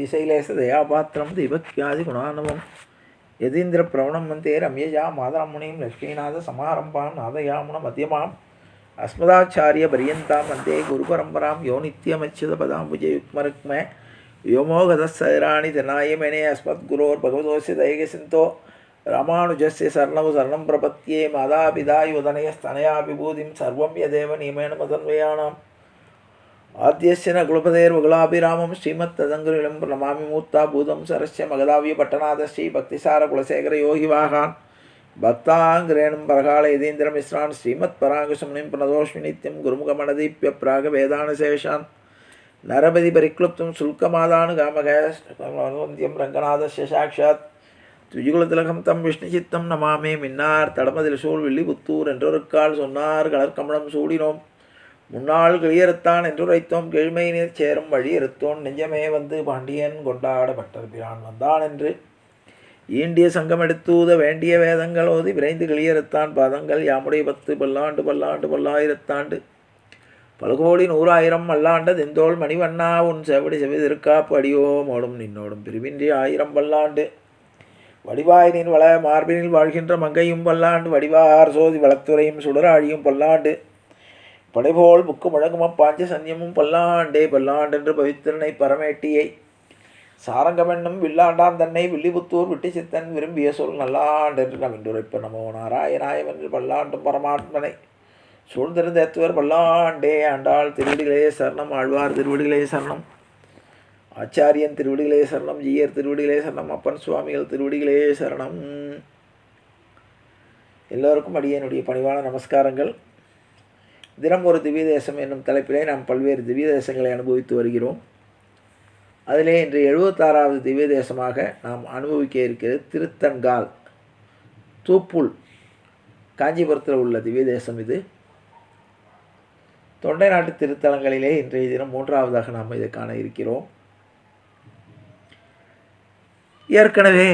ஸ்ரீசைலேச தயாபாத்திரம் தீபக்யாதி குணானவம் யதீந்திர பிரவணம் வந்தே ரம்யஜா மாதரமுனியும் லக்ஷ்மீநாத சமாரம்பாம் நாதயாமுன மத்தியமாம் அஸ்மதாச்சாரிய பரியந்தாம் வந்தே குரு பரம்பராம் யோ நித்யமச்சித பதாம்புஜயுக்மருக்ம யோமோகதசராணி தனாயமேனே அஸ்மத்குரோர் பகவதோஸ்ய தைகசிந்தோ ராமானுஜஸ்ய சரணவு சரணம் பிரபத்யே மாதாபிதா யுதனயஸ்தனயா விபூதிம் சர்வம் யதேவ நியமேன மதன்வயானாம் ஆத்யஸ்ய ந குலபதேர்வகுலாபிராமம் ஸ்ரீமத் ததங்குரிலம் பிரணமாமி மூர்த்தா பூதம் சரஸ்ய மகதாவிய பட்டநாத ஸ்ரீ பக்திசார குலசேகர யோகிவாகான் பக்தாங்கிரேணும் பரகால யதீந்திர மிஸ்ரான் ஸ்ரீமத் பராங்குசமுனிம் பிரணதோஷ்மி நித்யம் குருமுகமணதீப்ய பிராக வேதான சேஷான் நரபதி பரிக்ளுப்தும் சுல்கமாதானு காமகேந்தியம் ரங்கநாதஸ்ய சாட்சாத் துஜுகுலதிலகம் தம் விஷ்ணுசித்தம் நமாமே மின்னார் தடமதில் சூழ் வில்லிபுத்தூர் என்றொருக்கால் சொன்னார் கலர்கமலம் சூடினோம் முன்னாள் கிளியறுத்தான் என்றுரைத்தோம் கீழ்மை நீர் சேரும் வழி எறுத்தோன் நெஞ்சமே வந்து பாண்டியன் கொண்டாட பட்டர் பிரான் வந்தான் என்று ஈண்டிய சங்கம் எடுத்தூத வேண்டிய வேதங்கள் ஓதி விரைந்து கிளியறுத்தான் பாதங்கள் யாமுடைய 10 பல்லாண்டு பல்லாண்டு பல்லாயிரத்தாண்டு பல்கோடி 100,000 மல்லாண்ட தெந்தோள் மணிவண்ணா உன் செவடி செவிதிருக்காப்பு அடியோம் ஓடும் நின்னோடும் பிரிவின்றி 1000 பல்லாண்டு வடிவாய் நின் வள மார்பினில் வாழ்கின்ற மங்கையும் பல்லாண்டு வடிவார் சோதி வளத்துறையும் சுடராழியும் பல்லாண்டு படைபோல் புக்கு முழங்குமப் பாஞ்ச சன்யமும் பல்லாண்டே பல்லாண்டென்று பவித்திரனை பரமேட்டியை சாரங்கமென்னும் வில்லாண்டான் தன்னை வில்லிபுத்தூர் விட்டு சித்தன் விரும்பிய சொல் நல்லாண்டென்று நாம் இன்றுரைப்ப நமோ நாராயணாயவென்று பல்லாண்டும் பரமாத்மனை சூழ்ந்திருந்த எத்துவர் பல்லாண்டே ஆண்டாள் திருவடிகளே சரணம் ஆழ்வார் திருவடிகளே சரணம் ஆச்சாரியன் திருவடிகளே சரணம் ஜீயர் திருவடிகளே சரணம் அப்பன் சுவாமிகள் திருவடிகளே சரணம். எல்லோருக்கும் அடியனுடைய பணிவான நமஸ்காரங்கள். தினம் ஒரு திவ்ய தேசம் என்னும் தலைப்பிலே நாம் பல்வேறு திவ்ய தேசங்களை அனுபவித்து வருகிறோம். அதிலே இன்று 76வது திவ்ய தேசமாக நாம் அனுபவிக்க இருக்கிறது திருத்தன்கால் தூப்புல், காஞ்சிபுரத்தில் உள்ள திவ்ய தேசம் இது. தொண்டை நாட்டு திருத்தலங்களிலே இன்றைய தினம் 3வதாக நாம் இதை காண இருக்கிறோம். ஏற்கனவே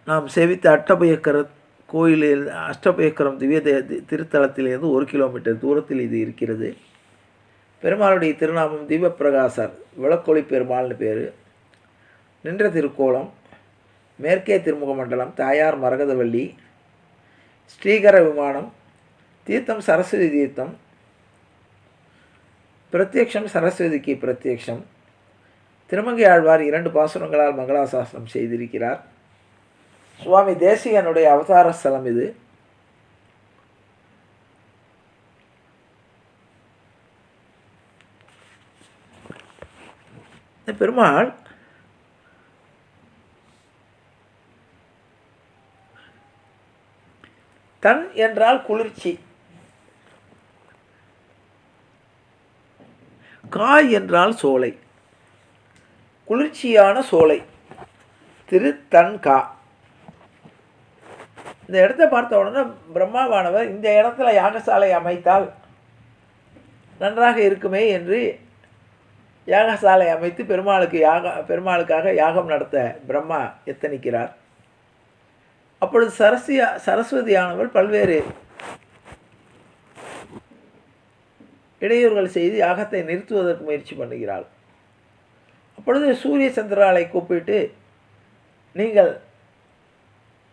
நாம் சேவித்த அட்டபயக்கர கோயிலில் அஷ்டபயக்கரம் திவ்ய திருத்தலத்திலிருந்து 1 கிலோமீட்டர் தூரத்தில் இது இருக்கிறது. பெருமாளுடைய திருநாமம் தீபப்பிரகாசர், விளக்கொளி பெருமாள்னு பேர். நின்ற திருக்கோலம், மேற்கே திருமுக மண்டலம், தாயார் மரகதவள்ளி, ஸ்ரீகர விமானம், தீர்த்தம் சரஸ்வதி தீர்த்தம், பிரத்யக்ஷம் சரஸ்வதிக்கு பிரத்யக்ஷம். திருமங்கை ஆழ்வார் 2 பாசுரங்களால் மங்களாசாசனம் செய்திருக்கிறார். சுவாமி தேசிகனுடைய அவதார ஸ்தலம் இது. பெருமாள் தன் என்றால் குளிர்ச்சி, காய் என்றால் சோலை, குளிர்ச்சியான சோலை திருத்தன்கா. இந்த இடத்த பார்த்த உடனே பிரம்மாவானவர் இந்த இடத்துல யாகசாலை அமைத்தால் நன்றாக இருக்குமே என்று யாகசாலை அமைத்து பெருமாளுக்காக யாகம் நடத்த பிரம்மா எத்தனிக்கிறார். அப்பொழுது சரஸ்வதியானவள் பல்வேறு இடையூறுகள் செய்து யாகத்தை நிறுத்துவதற்கு முயற்சி பண்ணுகிறாள். அப்பொழுது சூரிய சந்திராலை கூப்பிட்டு நீங்கள்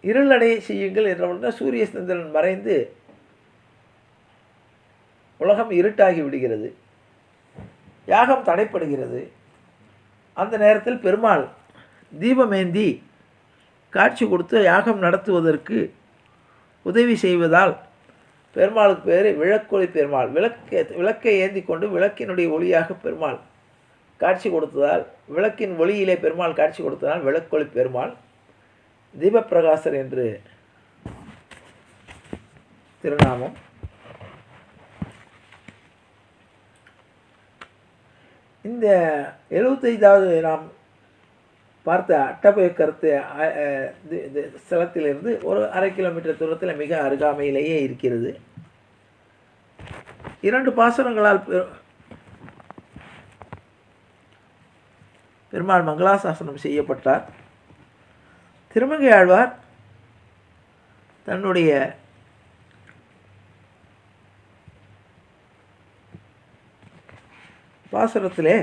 இருளடைய செய்யுங்கள் என்றவுடன் சூரிய சந்திரன் மறைந்து உலகம் இருட்டாகி விடுகிறது, யாகம் தடைப்படுகிறது. அந்த நேரத்தில் பெருமாள் தீபமேந்தி காட்சி கொடுத்து யாகம் நடத்துவதற்கு உதவி செய்வதால் பெருமாளுக்கு பேர் விளக்கொளி பெருமாள். விளக்கை ஏந்தி கொண்டு விளக்கினுடைய ஒளியாக பெருமாள் காட்சி கொடுத்ததால், விளக்கின் ஒளியிலே பெருமாள் காட்சி கொடுத்ததால் விளக்கொளி பெருமாள், தீபப்பிரகாசர் என்று திருநாமம். இந்த 75வது நாம் பார்த்த அட்டபயக்கரத்து ஸ்தலத்திலிருந்து ஒரு 1/2 கிலோமீட்டர் தூரத்தில் மிக அருகாமையிலேயே இருக்கிறது. 2 பாசுரங்களால் பெருமாள் மங்களாசாசனம் செய்யப்பட்டார். திருமங்கை ஆழ்வார் தன்னுடைய பாசுரத்திலே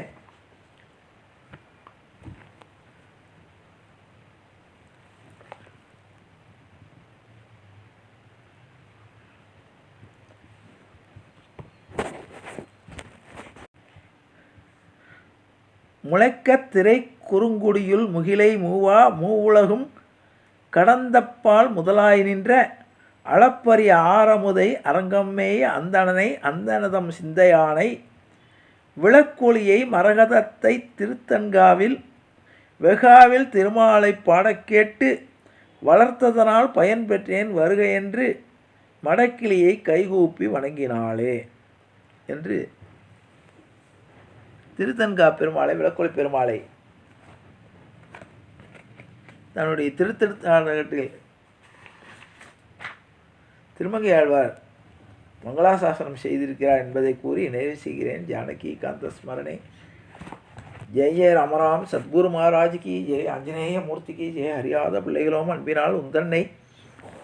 முளைக்கத் திரை குறுங்குடியுள் முகிலை மூவா மூவுலகும் கடந்தப்பால் முதலாய் நின்ற அளப்பரிய ஆரமுதை அரங்கம்மேய அந்தணனை அந்தணதம் சிந்தையானை விளக்கொளியை மரகதத்தை திருத்தன்காவில் வெகாவில் திருமாலை பாடக்கேட்டு வளர்த்ததனால் பயன் பெற்றேன் வருக என்று மடக்கிளியை கைகூப்பி வணங்கினாளே என்று திருத்தன்கா பெருமாளை விளக்கொளி பெருமாளை தன்னுடைய திருத்தலத்தில் திருமங்கை ஆழ்வார் மங்களாசாசனம் செய்திருக்கிறார் என்பதை கூறி நிறைவு செய்கிறேன். ஜானகி காந்த ஸ்மரணே. ஜெய ஜெய ராமராம் சத்குரு மகாராஜுக்கு ஜெய ஆஞ்சநேய மூர்த்திக்கு ஜெய அறியாத பிள்ளைகளோம் அன்பினால் உந்தன்னை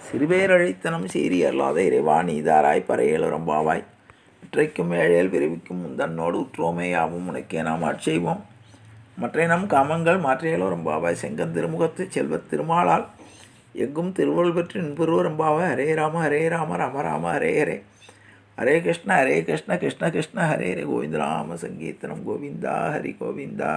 சிறுபேரழித்தனம் சீரி அல்லாத இறைவா நீதாராய் பறையலுரம்பாவாய் இற்றைக்கும் ஏழையில் விரைவிக்கும் உந்தன்னோடு உற்றோமே யாவும் உனக்கே நாம் ஆட்செய்வோம் மற்ற நம் காமங்கள் மாற்றையலுரம்பாவாய் செங்கன் திருமுகத்து செல்வத் திருமாலால் எங்கும் திருவள்ளுவர் பெற்று இன்புருவரம்பாவாய். ஹரே ராம ராம ராம ஹரே ஹரே ஹரே கிருஷ்ண கிருஷ்ண கிருஷ்ண ஹரே ஹரே கோவிந்த ராம சங்கீர்த்தனம் கோவிந்தா ஹரி கோவிந்தா.